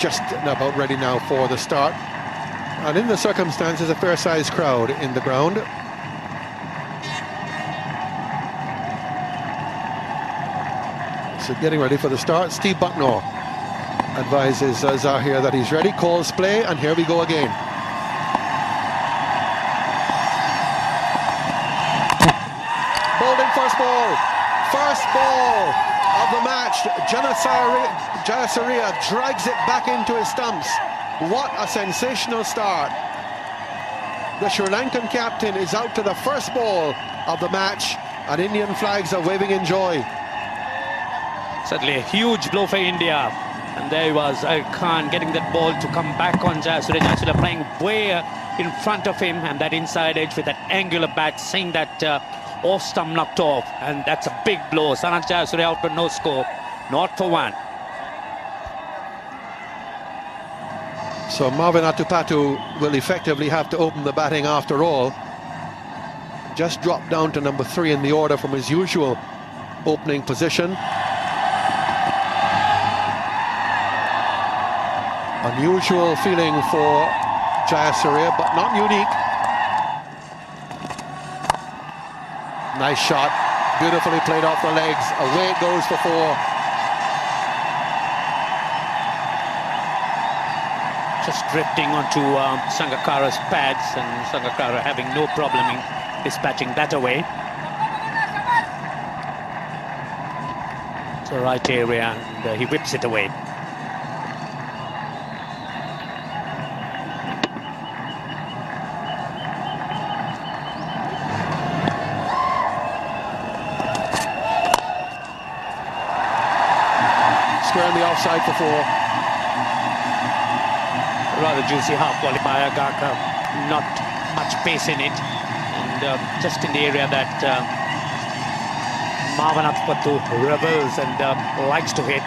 just about ready now for the start. And in the circumstances, a fair-sized crowd in the ground. So getting ready for the start. Steve Bucknor advises Zahir that he's ready, calls play, and here we go again. Bowled in first ball. First ball of the match. Jayasuriya drags it back into his stumps. What a sensational start. The Sri Lankan captain is out to the first ball of the match, and Indian flags are waving in joy. Certainly a huge blow for India. And there was Khan getting that ball to come back on Jayasuriya. Jayasuriya playing way in front of him, and that inside edge with that angular bat, seeing that off stump knocked off. And that's a big blow. Sanath Jayasuriya out for no score, not for one. So Marvin Atupatu will effectively have to open the batting after all. Just dropped down to number 3 in the order from his usual opening position. Unusual feeling for Jayasuriya, but not unique. Nice shot, beautifully played off the legs. Away it goes for 4. Just drifting onto Sangakkara's pads, and Sangakkara having no problem in dispatching that away. It's the right area, and he whips it away. Square on the offside for 4. Rather juicy half volley by Agarkar, not much pace in it, and just in the area that Marvin Atupatu revels and likes to hit.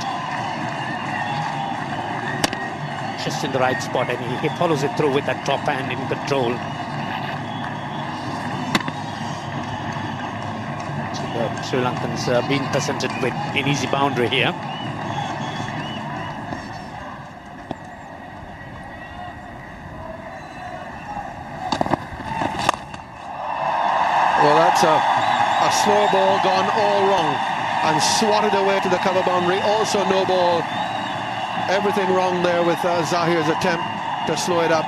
Just in the right spot, and he follows it through with that top hand in control. So the Sri Lankans being presented with an easy boundary here. Well, that's a slow ball gone all wrong and swatted away to the cover boundary. Also no ball. Everything wrong there with Zahir's attempt to slow it up.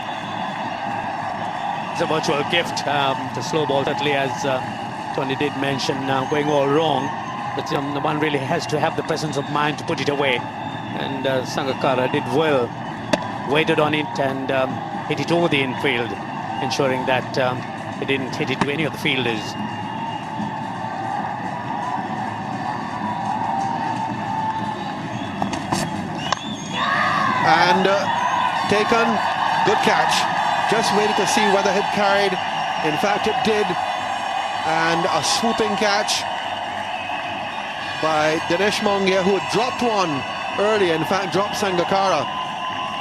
It's a virtual gift, the slow ball, certainly, as Tony did mention, going all wrong. But the one really has to have the presence of mind to put it away. And Sangakkara did well, waited on it and hit it over the infield, ensuring that he didn't hit it to any of the fielders. And taken, good catch. Just waited to see whether it carried. In fact, it did. And a swooping catch by Dinesh Mongia, who had dropped one earlier. In fact, dropped Sangakkara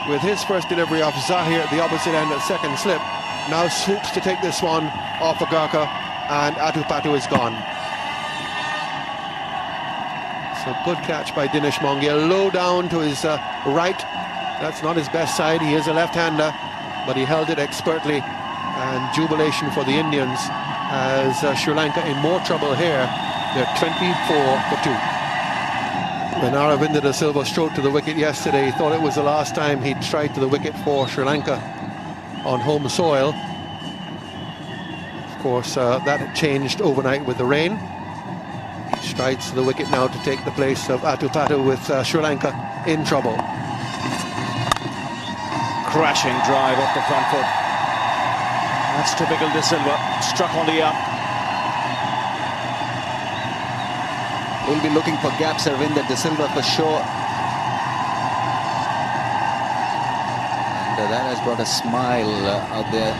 with his first delivery off Zahir at the opposite end at second slip. Now swoops to take this one off Agarkar, and Atupatu is gone. So good catch by Dinesh Mongia, low down to his right. That's not his best side. He is a left-hander, but he held it expertly. And jubilation for the Indians as Sri Lanka in more trouble here. They're 24 for 2. When Aravinda de Silva strode to the wicket yesterday, he thought it was the last time he'd tried to the wicket for Sri Lanka on home soil. Of course, that had changed overnight with the rain. He strides to the wicket now to take the place of Atupatu with Sri Lanka in trouble. Crashing drive off the front foot. That's typical de Silva, struck on the up. We'll be looking for gaps, Aravinda de Silva, for sure. And that has brought a smile out there.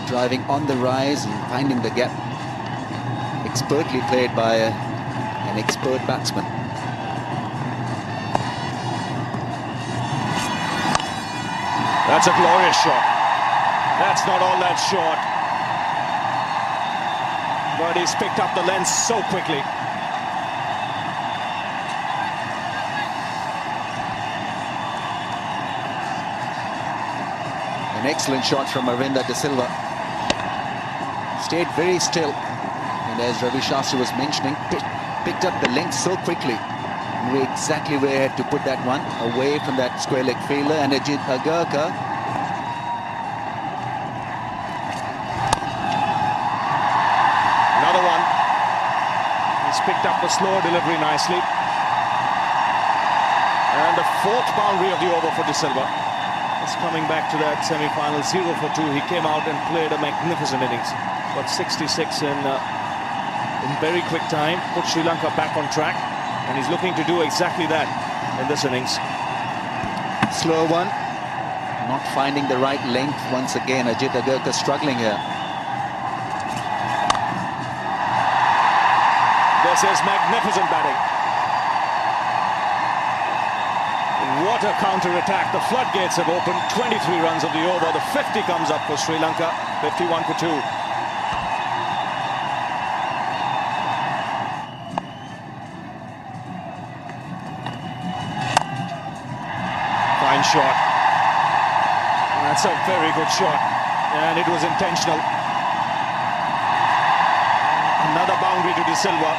Driving on the rise and finding the gap. Expertly played by an expert batsman. That's a glorious shot. That's not all that short. But he's picked up the lens so quickly. An excellent shot from Arvinda De Silva. Stayed very still. And as Ravi Shastri was mentioning, picked up the length so quickly. Knew exactly where he had to put that one, away from that square leg fielder. And Ajit Agarkar. Another one. He's picked up the slower delivery nicely. And the fourth boundary of the over for De Silva. It's coming back to that semi-final 0 for 2. He came out and played a magnificent innings. Got 66 in very quick time. Put Sri Lanka back on track. And he's looking to do exactly that in this innings. Slow one. Not finding the right length once again. Ajit Agarkar struggling here. This is magnificent batting. What a counter-attack. The floodgates have opened. 23 runs of the over. The 50 comes up for Sri Lanka. 51 for 2. Fine shot. That's a very good shot. And it was intentional. Another boundary to De Silva.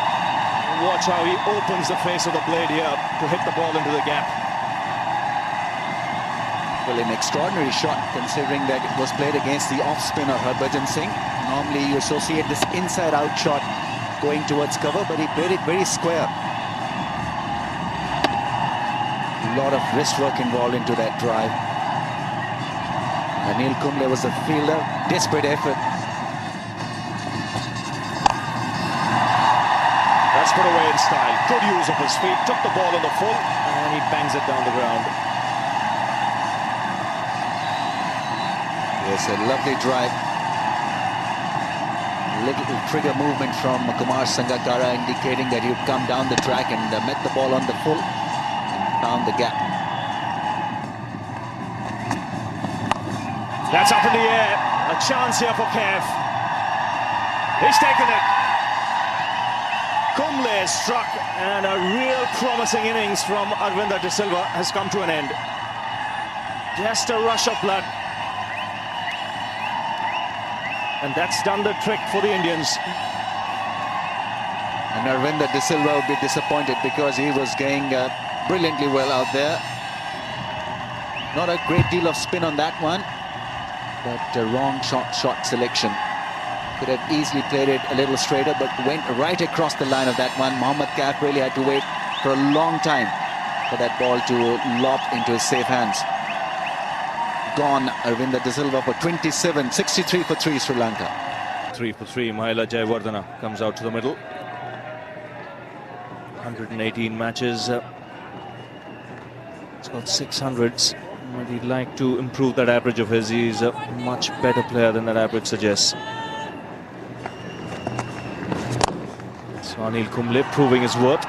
Watch how he opens the face of the blade here to hit the ball into the gap. Well, an extraordinary shot considering that it was played against the off-spinner Harbhajan Singh. Normally you associate this inside-out shot going towards cover, but he played it very square. A lot of wrist work involved into that drive. Anil Kumble was the fielder. Desperate effort. That's put away in style. Good use of his feet. Took the ball on the full and he bangs it down the ground. Yes, a lovely drive. Little trigger movement from Kumar Sangakkara indicating that he would come down the track and met the ball on the full and found the gap. That's up in the air. A chance here for Kev. He's taken it. Kumble struck and a real promising innings from Arvinda De Silva has come to an end. Just a rush of blood. And that's done the trick for the Indians. And Arvinda De Silva will be disappointed because he was going brilliantly well out there. Not a great deal of spin on that one, but a wrong shot selection. Could have easily played it a little straighter, but went right across the line of that one. Mohammad Kaif really had to wait for a long time for that ball to lob into his safe hands. Gone, Arvinda De Silva for 27, 63 for 3 Sri Lanka. 3 for 3, Mahela Jayawardena comes out to the middle. 118 matches. He's got 600s. But he'd like to improve that average of his. He's a much better player than that average suggests. So Anil Kumble proving his worth.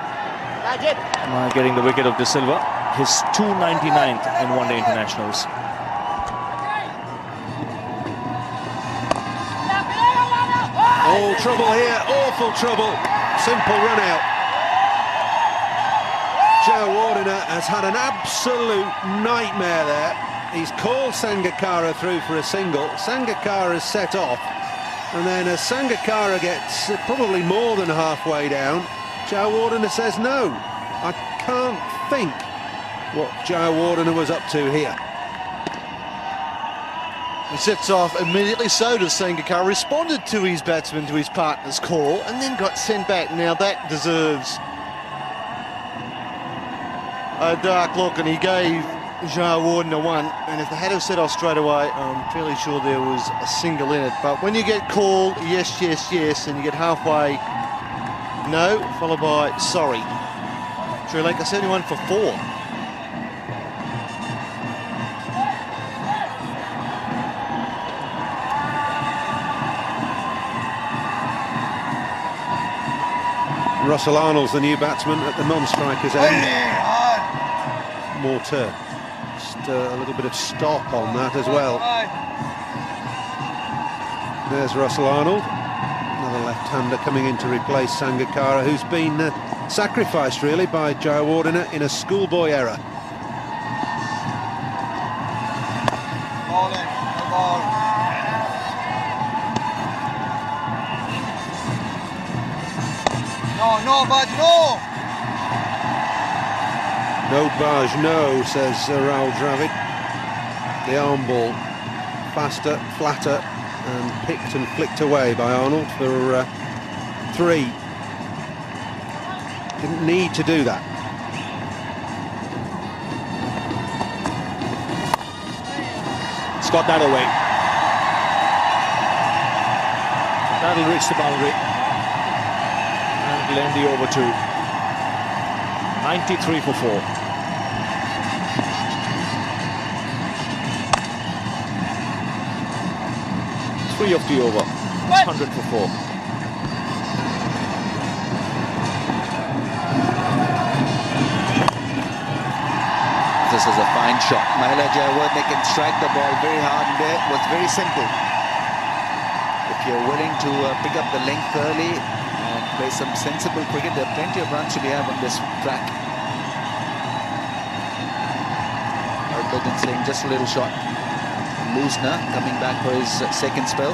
Getting the wicket of De Silva. His 299th in one-day internationals. Oh, trouble here, awful trouble. Simple run out. Jayawardena has had an absolute nightmare there. He's called Sangakkara through for a single. Sangakkara is set off. And then as Sangakkara gets probably more than halfway down, Jayawardena says no. I can't think what Jayawardena was up to here. He sets off immediately, so does Sangakkara. Responded to his batsman, to his partner's call, and then got sent back. Now that deserves a dark look, and he gave Jayawardena one. And if they had have set off straight away, I'm fairly sure there was a single in it. But when you get called, yes, yes, yes, and you get halfway, no, followed by sorry. Sri Lanka 71 for 4. Russell Arnold's the new batsman at the non-striker's end. More turn. Just a little bit of stop on that as well. There's Russell Arnold, another left-hander coming in to replace Sangakkara, who's been sacrificed really by Jayawardena in a schoolboy error. no, bud, no! No barge, no, says Rahul Dravid. The arm ball, faster, flatter, and picked and flicked away by Arnold for 3. Didn't need to do that. It's got that away. That'll reach the boundary. And it'll end the over 2. 93 for 4. Three of the over. It's 100 for 4. This is a fine shot. Mahela Jayawardene can strike the ball very hard and there. It was very simple. If you're willing to pick up the length early and play some sensible cricket, there are plenty of runs to be had on this track. Harbhajan Singh, just a little shot. Loosner coming back for his second spell.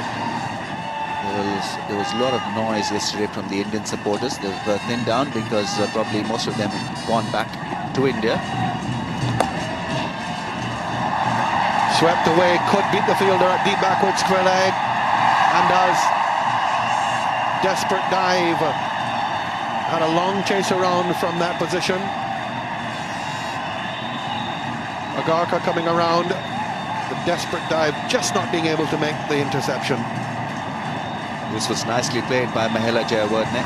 There was a lot of noise yesterday from the Indian supporters. They've thinned down because probably most of them have gone back to India. Swept away, could beat the fielder at deep backward square leg, and does. Desperate dive. Had a long chase around from that position. Agarkar coming around. The desperate dive, just not being able to make the interception. This was nicely played by Mahela Jayawardene.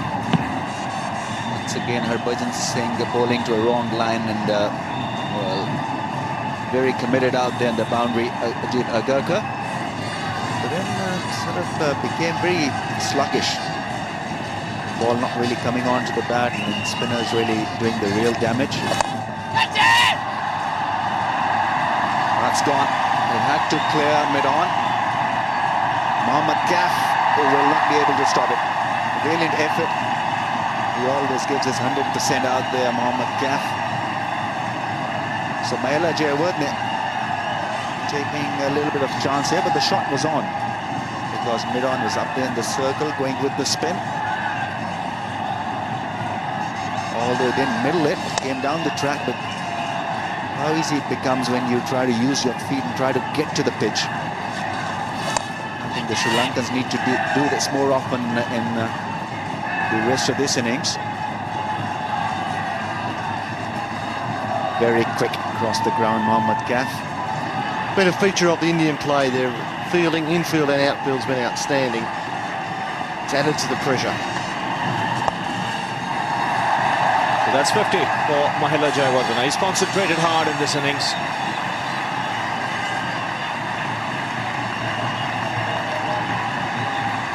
Once again, Harbhajan Singh bowling to a wrong line and, well, very committed out there in the boundary, Agarkar. But then sort of became very sluggish. Ball not really coming onto the bat and spinners really doing the real damage. That's gone. It had to clear mid-on. Mohammad Kaf will not be able to stop it. Valiant effort. He always gives his 100% out there, Mohammad Kaf. So Mahela Jayawardene taking a little bit of chance here, but the shot was on because mid-on was up there in the circle going with the spin. Although it didn't middle it, came down the track, but how easy it becomes when you try to use your feet and try to get to the pitch. I think the Sri Lankans need to do this more often in the rest of this innings. Very quick across the ground, Mohammad Kaf. Been a feature of the Indian play. Their fielding, infield and outfield's been outstanding. It's added to the pressure. So that's 50 for Mahela Jayawardene. He's concentrated hard in this innings.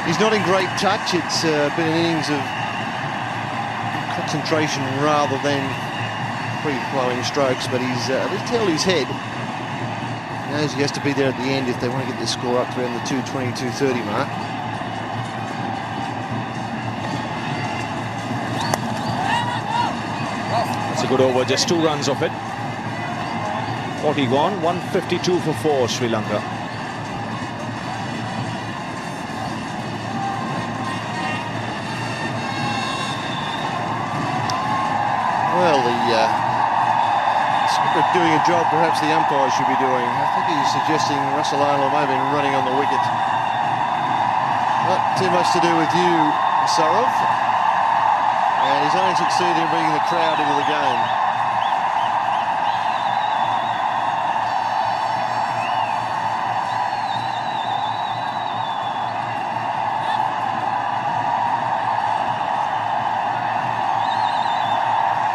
He's not in great touch. It's been an innings of concentration rather than free-flowing strokes, but he's at least held his head. He knows he has to be there at the end if they want to get the score up around the 220, 230 mark. That's a good over, just 2 runs off it. 40 gone, 152 for 4, Sri Lanka. Well, the skipper doing a job perhaps the umpire should be doing. I think he's suggesting Russell Arnold may have been running on the wicket. Not too much to do with you, Saurav. And he's only succeeded in bringing the crowd into the game.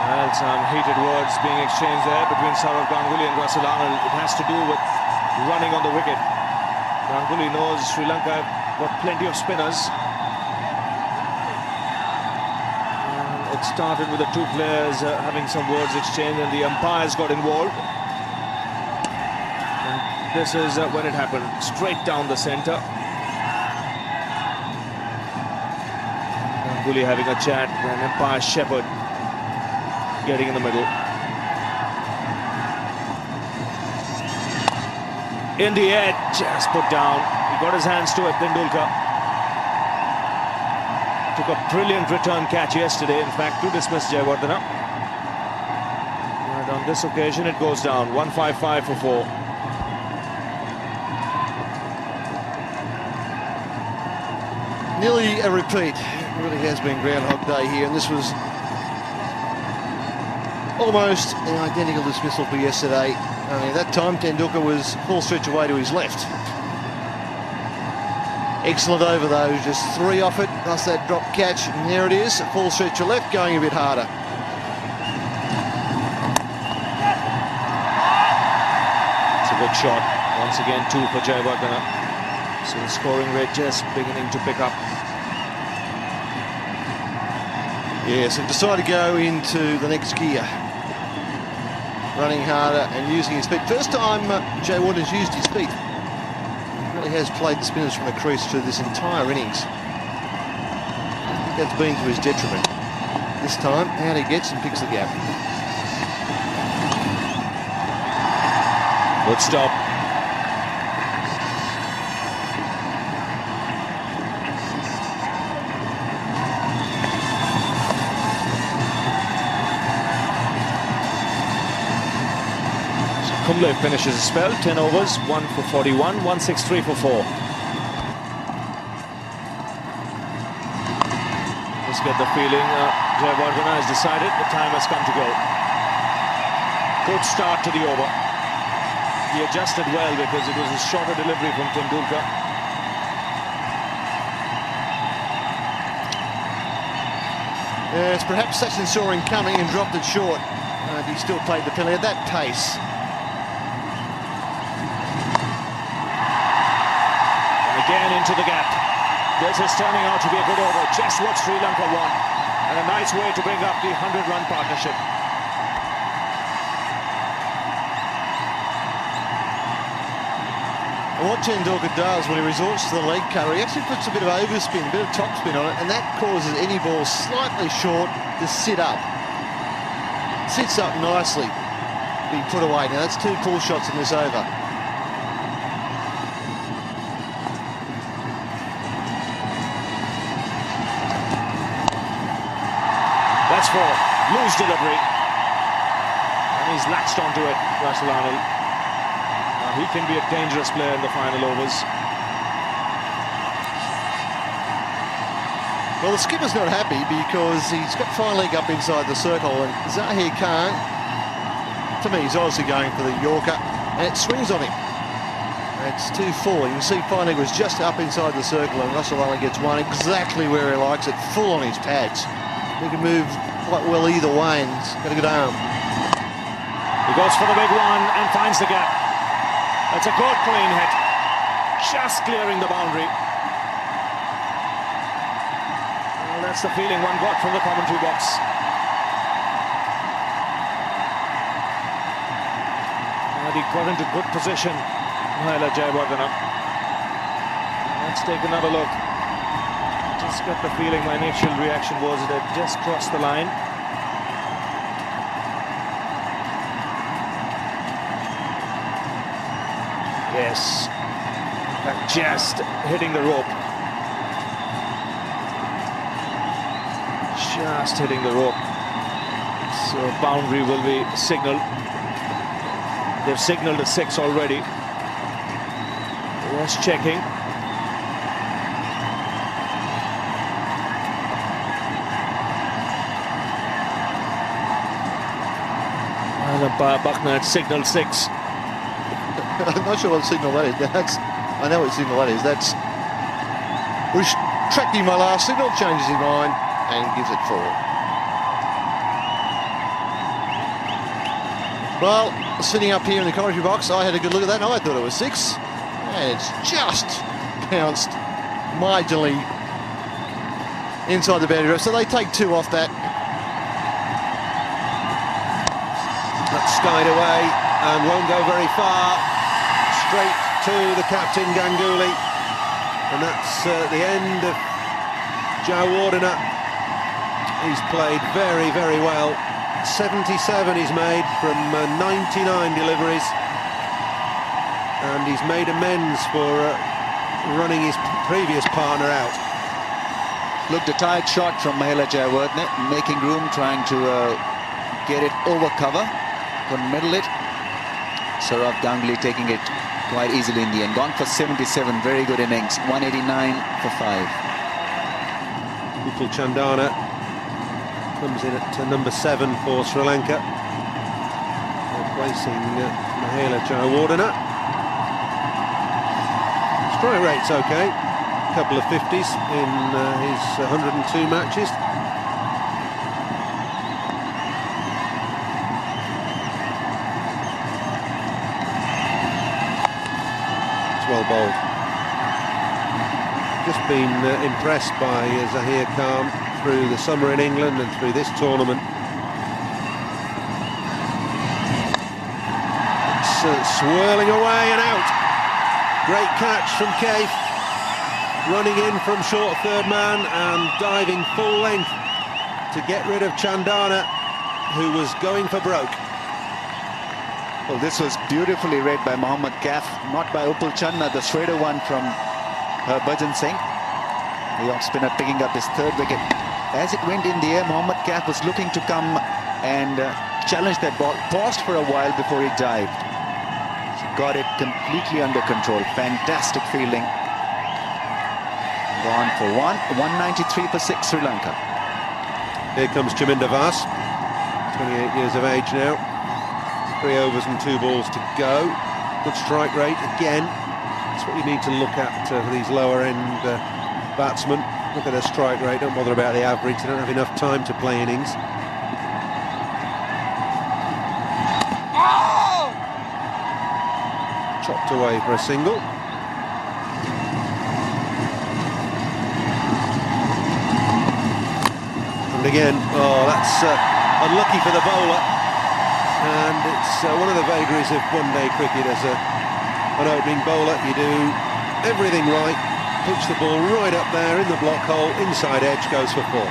Well, some heated words being exchanged there between Sourav Ganguly and Russell Arnold. It has to do with running on the wicket. Ganguly knows Sri Lanka have got plenty of spinners. It started with the 2 players having some words exchanged and the umpires got involved. And this is when it happened, straight down the centre. Ganguly having a chat and umpire Shepherd getting in the middle. In the air, just put down. He got his hands to it, Tendulkar. Took a brilliant return catch yesterday, in fact, to dismiss Jayawardene. And on this occasion, it goes down. 155 for 4. Nearly a repeat. It really has been Groundhog Day here, and this was almost an identical dismissal for yesterday. Only at that time, Tendulkar was full stretch away to his left. Excellent over though, just 3 off it, plus that drop catch, and there it is, full stretch to left, going a bit harder. It's a good shot. Once again, 2 for Jayawardene. So the scoring rate just beginning to pick up. Yes, and decided to go into the next gear. Running harder and using his feet. First time Jayawardene's used his feet. Really has played the spinners from the crease through this entire innings. I think that's been to his detriment. This time, out he gets and picks the gap. Good stop. Kumble finishes his spell, 10 overs, 1 for 41, 163 for 4. Let's get the feeling Jayawardene has decided the time has come to go. Good start to the over. He adjusted well because it was a shorter delivery from Tendulkar. Yes, perhaps Sachin saw him coming and dropped it short. He still played the penalty at that pace. Again into the gap. This is turning out to be a good over. Just what Sri Lanka won. And a nice way to bring up the 100-run partnership. And what Tendulkar does when he resorts to the leg cutter, he actually puts a bit of overspin, a bit of topspin on it, and that causes any ball slightly short to sit up. Sits up nicely, be put away. Now that's 2 pull shots in this over. That's 4. Loose delivery. And he's latched onto it, Russell Arnold. He can be a dangerous player in the final overs. Well, the skipper's not happy because he's got fine leg up inside the circle, and Zahir Khan, to me, he's obviously going for the Yorker, and it swings on him. It's too full. You can see fine leg was just up inside the circle, and Russell only gets one exactly where he likes it, full on his pads. He can move quite well either way, and he's got a good arm. He goes for the big one and finds the gap. That's a good clean hit. Just clearing the boundary. Well, that's the feeling one got from the commentary box. And he got into good position, Mahela Jayawardene. Let's take another look. Just got the feeling, my initial reaction was that it just crossed the line. Yes, just hitting the rope. Just hitting the rope. So boundary will be signalled. They've signalled a 6 already. Just checking. And Buckner had signalled 6. I'm not sure what signal that is. I know what signal that is. That's retracting my last signal, changes his mind and gives it 4. Well, sitting up here in the commentary box, I had a good look at that and I thought it was 6. And it's just bounced marginally inside the boundary. So they take 2 off that. That's skied away and won't go very far. Straight to the captain Ganguly, and that's the end of Jayawardene. He's played very, very well. 77 he's made from 99 deliveries, and he's made amends for running his previous partner out. Looked a tight shot from Mahela Jayawardene, making room, trying to get it over cover. Couldn't middle it. Saurav Ganguly taking it quite easily in the end. Gone for 77, very good innings. 189 for 5. Upul Chandana comes in at number 7 for Sri Lanka, replacing Mahela Jayawardene. Strike rate's okay. A couple of 50s in his 102 matches. Well bowled. Just been impressed by Zahir Khan through the summer in England and through this tournament. It's swirling away and out. Great catch from Kaif, running in from short third man and diving full length to get rid of Chandana, who was going for broke. Well, this was beautifully read by Mohammad Kaif, not by Upul Chandana, the straighter one from Harbhajan Singh. The off-spinner picking up his 3rd wicket. As it went in the air, Mohammad Kaif was looking to come and challenge that ball. Paused for a while before he dived. He got it completely under control. Fantastic fielding. Gone for 193 for 6, Sri Lanka. Here comes Chaminda Vaas, 28 years of age now. 3 overs and 2 balls to go. Good strike rate again. That's what you need to look at for these lower end batsmen. Look at their strike rate, don't bother about the average. They don't have enough time to play innings. Oh! Chopped away for a single. And again, oh, that's unlucky for the bowler. And it's one of the vagaries of one-day cricket as an opening bowler. You do everything right, pitch the ball right up there in the block hole, inside edge, goes for 4.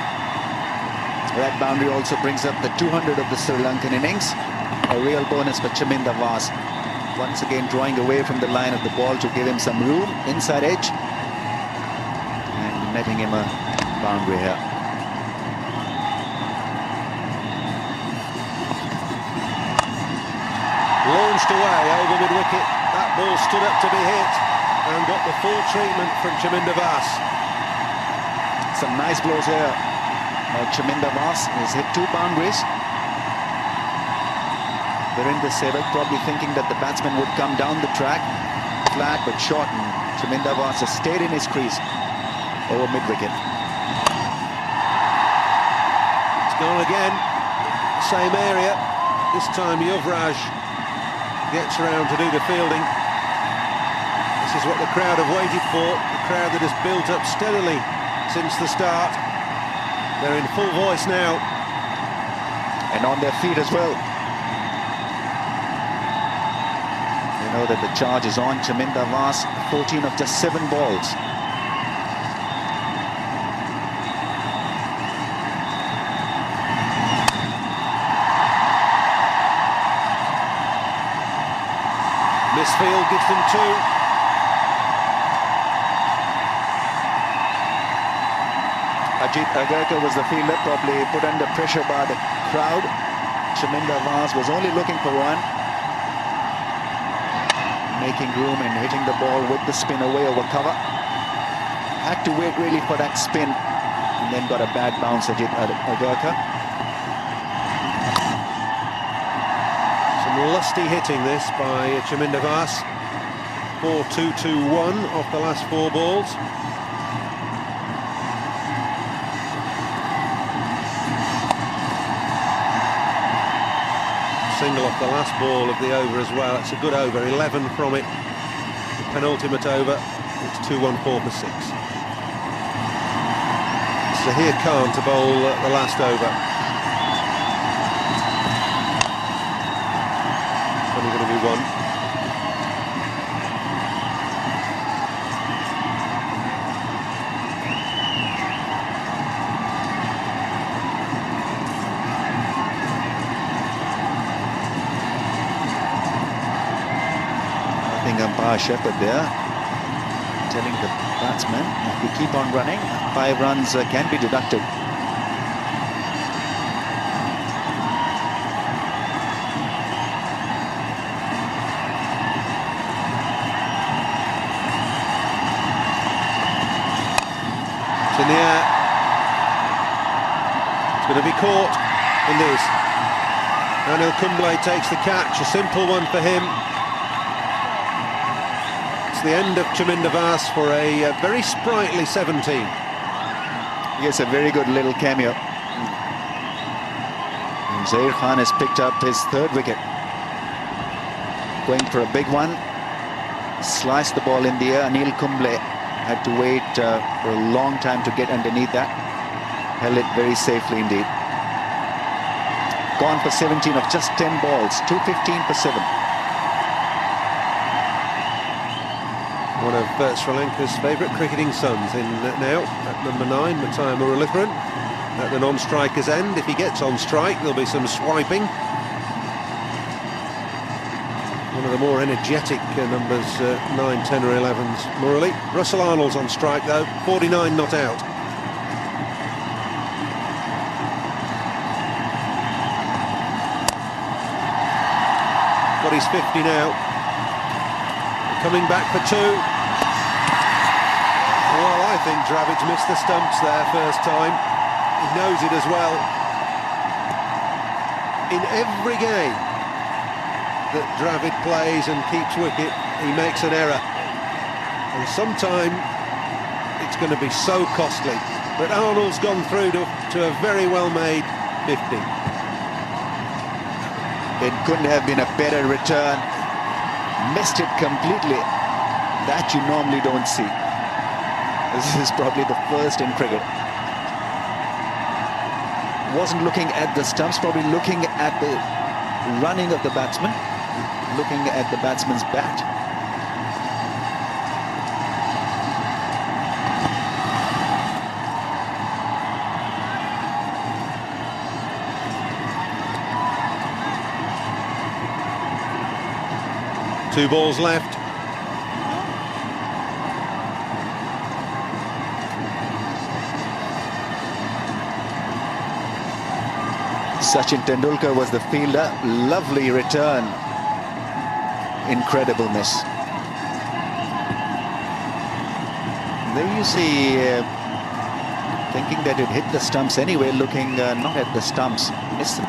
That boundary also brings up the 200 of the Sri Lankan innings. A real bonus for Chaminda Vaas. Once again drawing away from the line of the ball to give him some room, inside edge. And netting him a boundary here. Launched away over mid-wicket. That ball stood up to be hit and got the full treatment from Chaminda Vaas. Some nice blows here. Chaminda Vaas has hit 2 boundaries. Virender Sehwag probably thinking that the batsman would come down the track flat but short, and Chaminda Vaas has stayed in his crease over mid-wicket. It's gone again. Same area. This time Yuvraj gets around to do the fielding. This is what the crowd have waited for. The crowd that has built up steadily since the start. They're in full voice now. And on their feet as well. They know that the charge is on. Chaminda Vaas, 14 of just 7 balls. Misfield gives them 2. Ajit Agarkar was the fielder, probably put under pressure by the crowd. Chaminda Vaas was only looking for 1. Making room and hitting the ball with the spin away over cover. Had to wait really for that spin and then got a bad bounce, Ajit Agarkar. Lusty hitting this by Chaminda Vaas. 4-2-2-1 off the last 4 balls. Single off the last ball of the over as well. It's a good over, 11 from it. The penultimate over. It's 2-1-4 for 6. Zahir Khan to bowl the last over. Only going to be 1. I think umpire Shepherd there telling the batsman, if we keep on running, 5 runs can be deducted. It's in the air. It's going to be caught, and is. Anil Kumble takes the catch, a simple one for him. It's the end of Chaminda Vas for a very sprightly 17. Yes, a very good little cameo. And Zair Khan has picked up his 3rd wicket. Going for a big one. Sliced the ball in the air. Anil Kumble had to wait for a long time to get underneath that. Held it very safely indeed. Gone for 17 of just 10 balls. 215 for 7. One of Sri Lanka's favourite cricketing sons in now at number 9, Mattaya Muralitharan, at the non-striker's end. If he gets on strike, there'll be some swiping. One of the more energetic numbers 9, 10 or 11s, Murali. Russell Arnold's on strike though, 49 not out. Got his 50 now. Coming back for 2. Well, I think Dravid's missed the stumps there first time. He knows it as well. In every game that Dravid plays and keeps wicket, he makes an error. And sometime it's going to be so costly. But Arnold's gone through to a very well-made 50. It couldn't have been a better return. Missed it completely. That you normally don't see. This is probably the first in cricket. Wasn't looking at the stumps, probably looking at the running of the batsman, looking at the batsman's bat. Two balls left. Sachin Tendulkar was the fielder. Lovely return. Incredible miss. There you see, thinking that it hit the stumps anyway, looking not at the stumps. Missed them.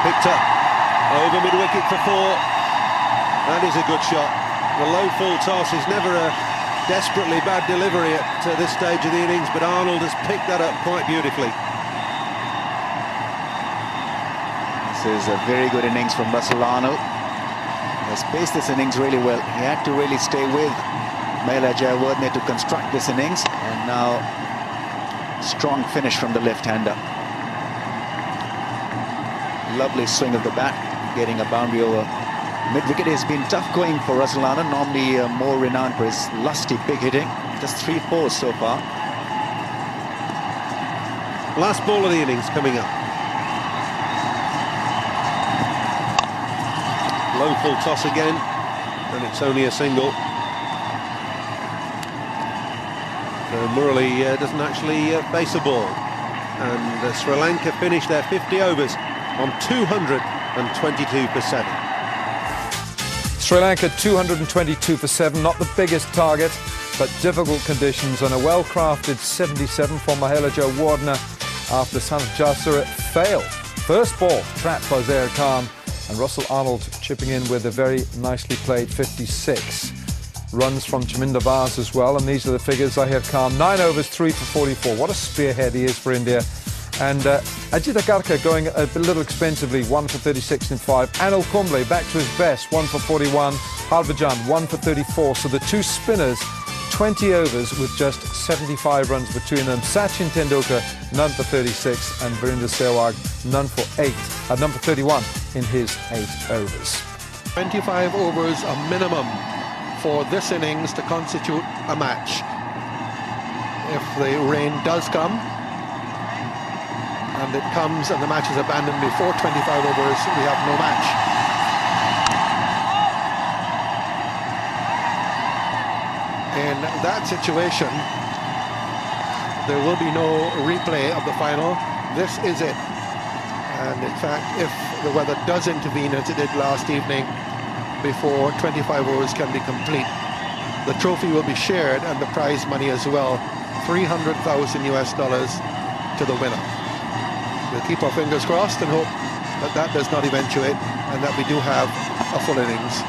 Picked up over mid-wicket for 4. That is a good shot. The low full toss is never a desperately bad delivery at this stage of the innings, but Arnold has picked that up quite beautifully. This is a very good innings from Russell Arnold. He has paced this innings really well. He had to really stay with Mahela Jayawardene to construct this innings, and now strong finish from the left-hander. Lovely swing of the bat, getting a boundary over mid-wicket. Has been tough going for Russell Arnold, normally more renowned for his lusty big hitting. Just 3 4s so far. Last ball of the innings coming up. Low full toss again, and it's only a single. So Murali doesn't actually face a ball. And Sri Lanka finished their 50 overs on 222 for 7. Sri Lanka 222 for 7, not the biggest target, but difficult conditions, and a well-crafted 77 from Mahela Jayawardene after Sanat Jasura failed. First ball trapped by Zair Khan, and Russell Arnold chipping in with a very nicely played 56. Runs from Chaminda Vas as well, and these are the figures. Zair Khan, 9 overs, 3 for 44. What a spearhead he is for India. And Ajit Agarkar going a little expensively, 1 for 36 in 5. Anil Kumble back to his best, 1 for 41. Harbhajan, 1 for 34. So the two spinners, 20 overs with just 75 runs between them. Sachin Tendulkar, none for 36, and Virender Sehwag, none for 31 in his 8 overs. 25 overs a minimum for this innings to constitute a match. If the rain does come, and it comes and the match is abandoned before 25 overs, we have no match. that situation, there will be no replay of the final. This is it. And in fact, if the weather does intervene as it did last evening, before 25 overs can be complete, the trophy will be shared and the prize money as well, $300,000 to the winner. We'll keep our fingers crossed and hope that that does not eventuate and that we do have a full innings.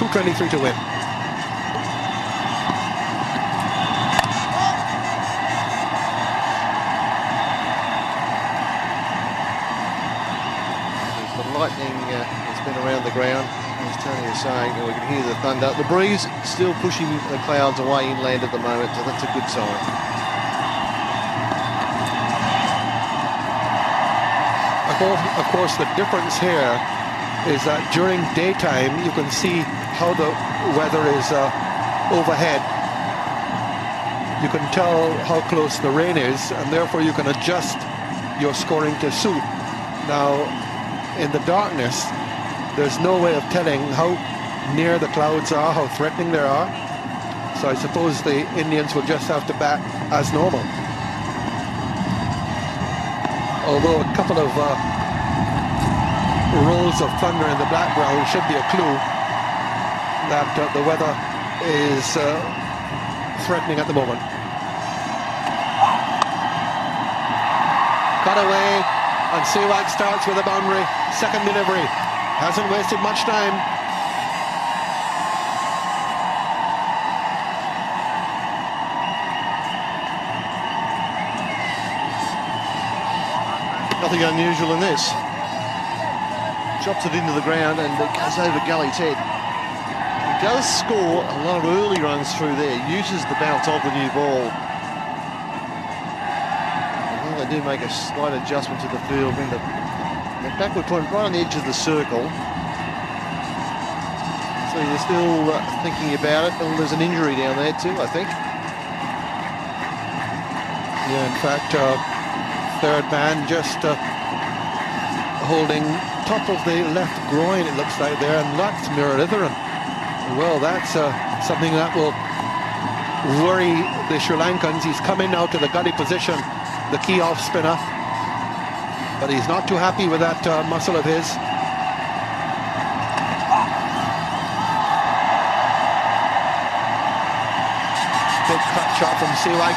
223 to win. The lightning has been around the ground, as Tony is saying, and we can hear the thunder. The breeze still pushing the clouds away inland at the moment, so that's a good sign. Of course, the difference here is that during daytime you can see how the weather is overhead. You can tell how close the rain is, and therefore you can adjust your scoring to suit. Now, in the darkness, there's no way of telling how near the clouds are, how threatening they are. So I suppose the Indians will just have to bat as normal. Although a couple of rolls of thunder in the background should be a clue that the weather is threatening at the moment. Cut away, and Sehwag starts with a boundary. Second delivery. Hasn't wasted much time. Nothing unusual in this. Chops it into the ground and it goes over Gully's head. He does score a lot of early runs through there, uses the bounce of the new ball. And then they do make a slight adjustment to the field, bring the backward point right on the edge of the circle. So they're still thinking about it, and there's an injury down there too, I think. Yeah, in fact, third man just holding top of the left groin, it looks like there, and that's Murugaran. Well, that's something that will worry the Sri Lankans. He's coming now to the gully position, the key off spinner, but he's not too happy with that muscle of his. Big cut shot from Sehwag.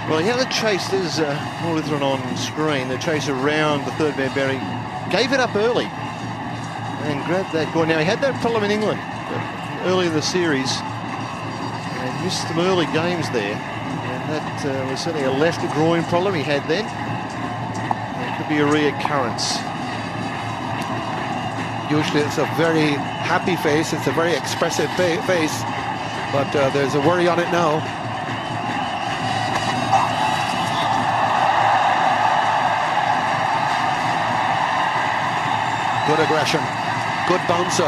Well, he had a chase, there's Murugaran on screen, the chase around the third man Barry, gave it up early and grabbed that goal. Now, he had that problem in England early in the series and missed some early games there, and that was certainly a left groin problem he had then. It could be a reoccurrence. Usually it's a very happy face, it's a very expressive face, but there's a worry on it now. Good aggression, good bouncer.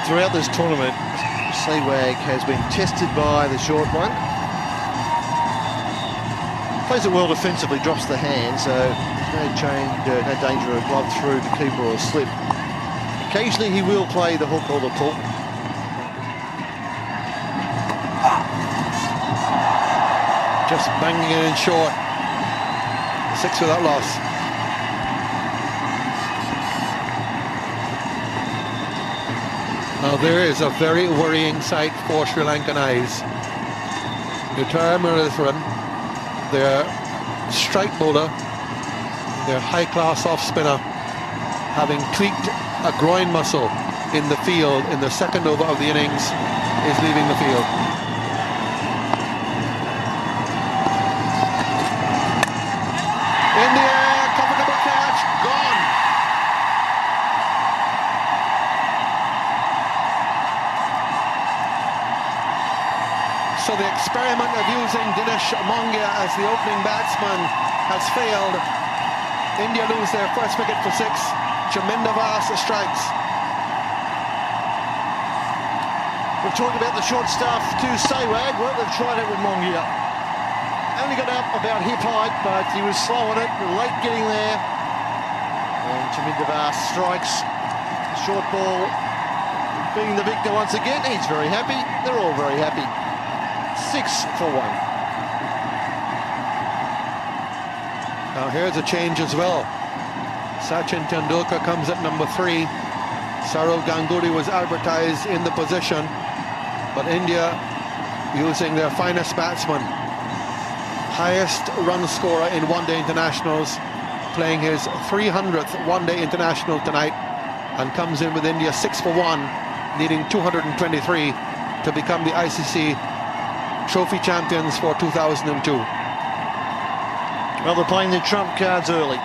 Throughout this tournament, Sehwag has been tested by the short one. Plays it well defensively, drops the hand, so no danger of glove through to keeper or slip. Occasionally he will play the hook or the pull. Just banging it in short. 6 without loss. Now there is a very worrying sight for Sri Lankan eyes. Murugaran, their strike bowler, their high-class off-spinner, having tweaked a groin muscle in the field in the second over of the innings, is leaving the field. In the air, comfortable catch, gone. So the experiment of using Dinesh Mongia as the opening batsman has failed. India lose their first wicket for 6. Chaminda Vaas strikes. We're talking about the short stuff to Sehwag. Well, they've tried it with Mongia. Only got up about hip height, but he was slow on it, late getting there. And Chaminda strikes. Short ball, being the victor once again. He's very happy. They're all very happy. 6 for 1. Now here's a change as well. Sachin Tendulkar comes at number 3. Saurav Ganguly was advertised in the position, but India using their finest batsman, highest run scorer in one-day internationals, playing his 300th one-day international tonight, and comes in with India 6 for 1, needing 223 to become the ICC trophy champions for 2002. Well, they're playing their trump cards early.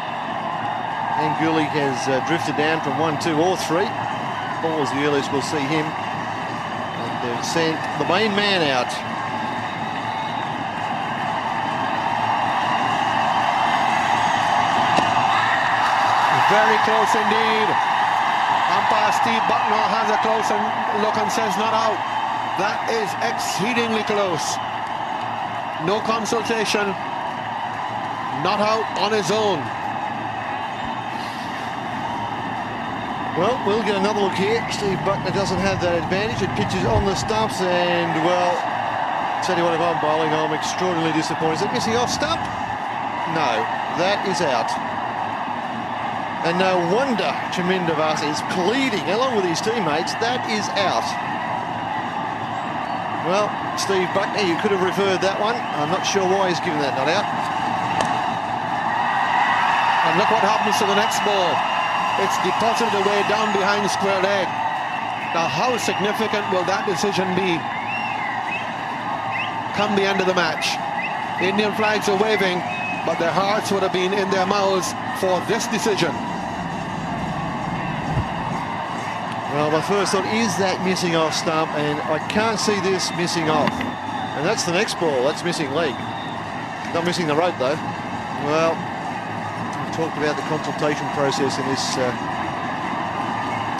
Ganguly has drifted down from 1, 2 or 3. Ball is the earliest we'll see him. And they've sent the main man out. Very close indeed. Umpire Steve Bucknor has a close look and says not out. That is exceedingly close. No consultation. Not out on his own. Well, we'll get another look here. Steve Bucknor doesn't have that advantage. It pitches on the stumps, and, well, tell you what, if I'm bowling, I'm extraordinarily disappointed. Is it missing off stump? No, that is out. And no wonder Chaminda is pleading, along with his teammates, that is out. Well, Steve Bucknor, you could have referred that one. I'm not sure why he's given that not out. And look what happens to the next ball. It's deposited away down behind square leg. Now, how significant will that decision be come the end of the match? Indian flags are waving, but their hearts would have been in their mouths for this decision. Well, my first thought is that missing off stump, and I can't see this missing off. And that's the next ball. That's missing leg. Not missing the rope, though. Well, we've talked about the consultation process in this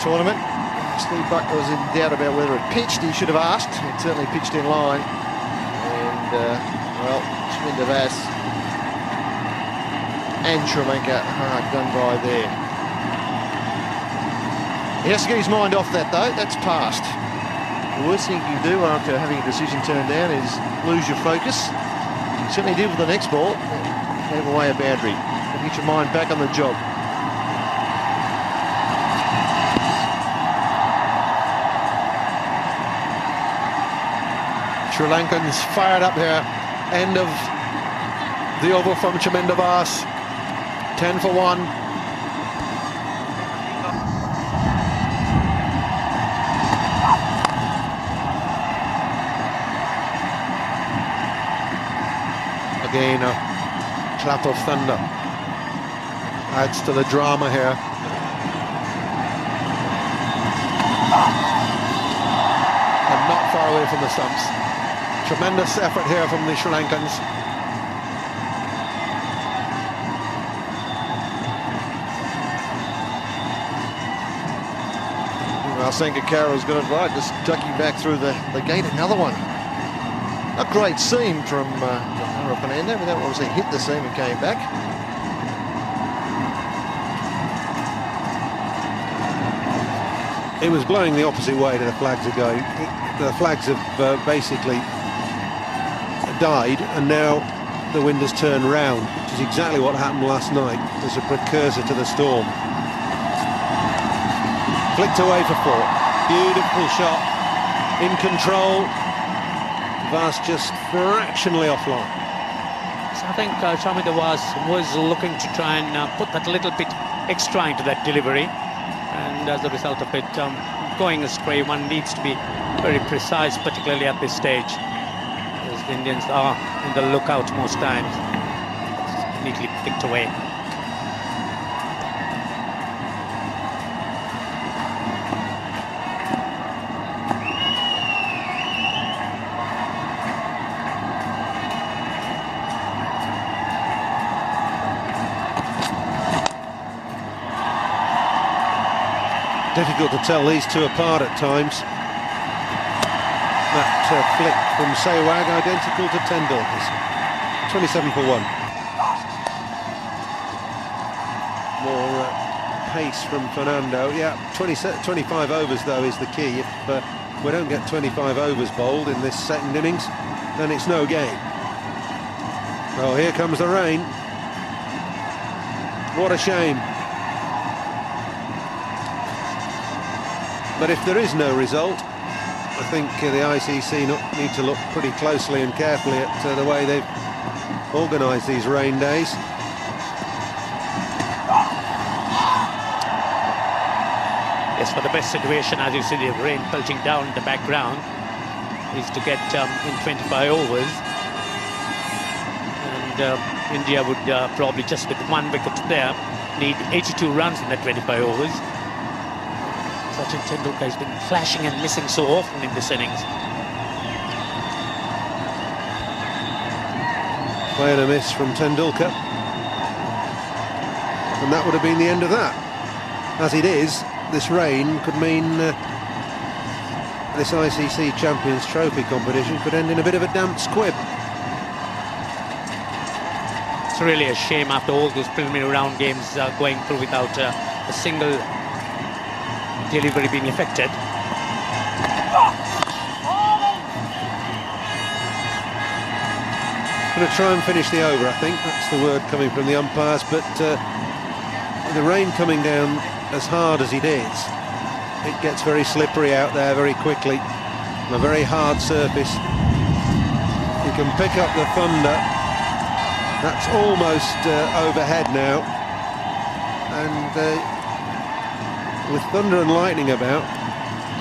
tournament. Steve Bucknor was in doubt about whether it pitched. He should have asked. It certainly pitched in line. And, well, Chaminda and Sri Lanka hard done by there. He has to get his mind off that, though. That's past. The worst thing you can do after having a decision turned down is lose your focus. You certainly did with the next ball. Gave away a boundary. And get your mind back on the job. Sri Lankans fired up here. End of the over from Chaminda. 10 for 1. Again, a clap of thunder adds to the drama here. And not far away from the stumps. Tremendous effort here from the Sri Lankans. Well, Sangakkara's got it right, just ducking back through the gate. Another one. A great seam from Fernando, but that obviously hit the seam and came back. It was blowing the opposite way to the flags are going. The flags have basically died, and now the wind has turned round, which is exactly what happened last night. There's a precursor to the storm. Flicked away for 4. Beautiful shot. In control. Vas just fractionally offline. So I think Chaminda was looking to try and put that little bit extra into that delivery, and as a result of it going astray, one needs to be very precise, particularly at this stage, as the Indians are in the lookout most times. It's neatly flicked away. Difficult to tell these two apart at times. That flick from Sehwag identical to Tendulkar's. 27 for 1. More pace from Fernando. Yeah, 25 overs, though, is the key. If we don't get 25 overs bowled in this second innings, then it's no game. Oh, here comes the rain. What a shame. But if there is no result, I think the ICC need to look pretty closely and carefully at the way they've organised these rain days. Yes, for the best situation, as you see the rain pelting down in the background, is to get in 25 overs. And India would probably, just with 1 wicket there, need 82 runs in that 25 overs. Sachin Tendulkar has been flashing and missing so often in this innings. Play and a miss from Tendulkar. And that would have been the end of that. As it is, this rain could mean this ICC Champions Trophy competition could end in a bit of a damp squib. It's really a shame after all those preliminary round games going through without a single delivery being affected. Going to try and finish the over, I think. That's the word coming from the umpires. But the rain coming down as hard as it is, it gets very slippery out there very quickly. On a very hard surface. You can pick up the thunder. That's almost overhead now. And with thunder and lightning about,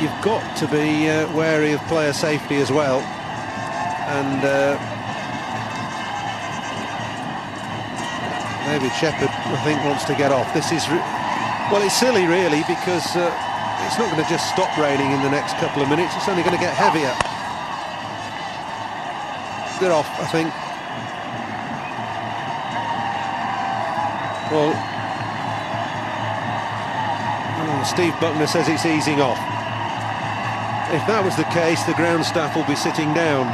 you've got to be wary of player safety as well. And David Shepherd, I think, wants to get off. This is, well, it's silly really, because it's not going to just stop raining in the next couple of minutes. It's only going to get heavier. They're off, I think. Well, Steve Buckner says it's easing off. If that was the case, the ground staff will be sitting down.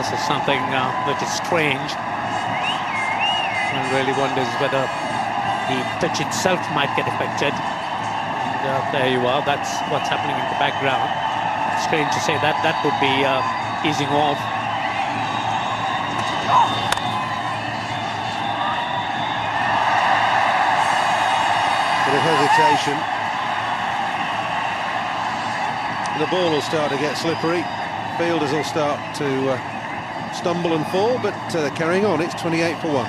This is something that is strange. One really wonders whether the pitch itself might get affected. And there you are, that's what's happening in the background. Strange to say that that would be easing off. Bit of hesitation. The ball will start to get slippery. Fielders will start to stumble and fall, but they're carrying on. It's 28 for 1.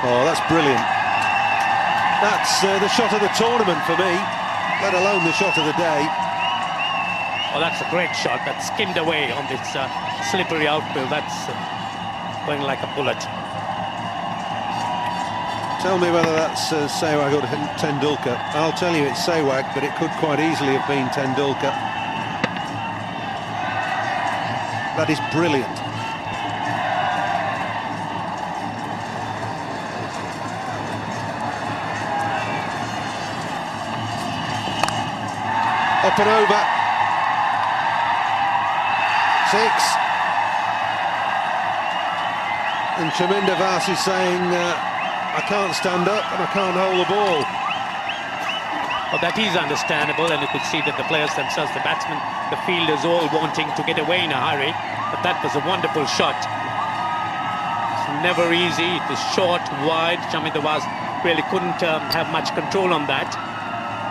Oh, that's brilliant. That's the shot of the tournament for me, let alone the shot of the day. Oh, that's a great shot. That skimmed away on this slippery outfield. That's going like a bullet. Tell me whether that's Sehwag or Tendulkar. I'll tell you it's Sehwag, but it could quite easily have been Tendulkar. That is brilliant. Up and over. 6. And Chaminda Vas is saying, I can't stand up and I can't hold the ball. Well, that is understandable, and you could see that the players themselves, the batsmen, the fielders, all wanting to get away in a hurry. But that was a wonderful shot. It's never easy. It was short, wide. Chaminda Vas really couldn't have much control on that.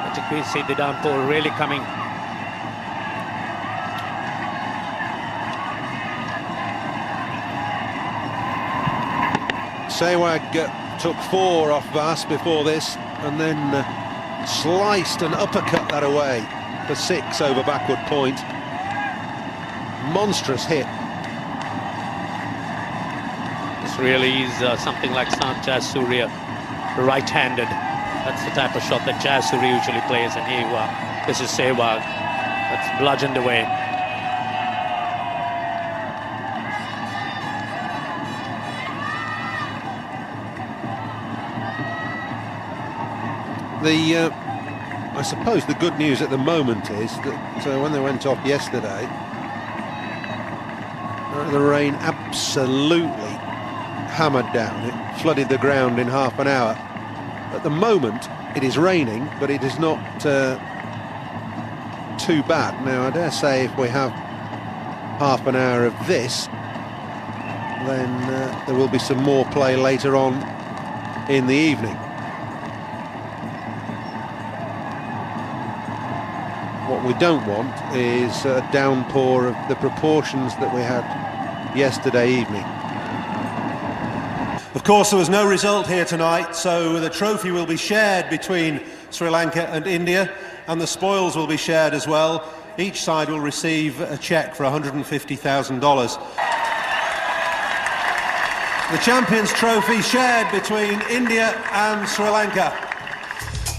But you could see the downpour really coming. Sehwag took 4 off Vas before this, and then sliced and uppercut that away for 6 over backward point. Monstrous hit. This really is something like Jayasuriya, right-handed. That's the type of shot that Jayasuriya usually plays, and here you are. This is Sehwag. That's bludgeoned away. I suppose the good news at the moment is that when they went off yesterday, the rain absolutely hammered down. It flooded the ground in half an hour. At the moment, it is raining, but it is not too bad. Now, I dare say if we have half an hour of this, then there will be some more play later on in the evening. What we don't want is a downpour of the proportions that we had yesterday evening. Of course, there was no result here tonight, so the trophy will be shared between Sri Lanka and India, and the spoils will be shared as well. Each side will receive a cheque for $150,000. The Champions Trophy shared between India and Sri Lanka.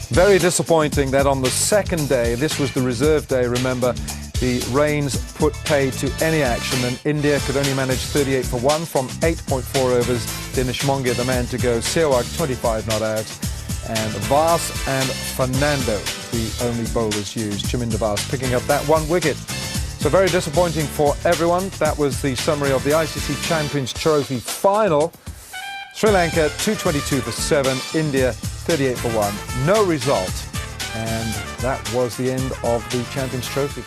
Very disappointing that on the second day, this was the reserve day, remember, the rains put paid to any action, and India could only manage 38 for 1 from 8.4 overs. Dinesh Mongia, the man to go. Sehwag, 25 not out. And Vas and Fernando, the only bowlers used. Chaminda Vas picking up that 1 wicket. So very disappointing for everyone. That was the summary of the ICC Champions Trophy final. Sri Lanka 222 for 7, India 38 for 1. No result. And that was the end of the Champions Trophy.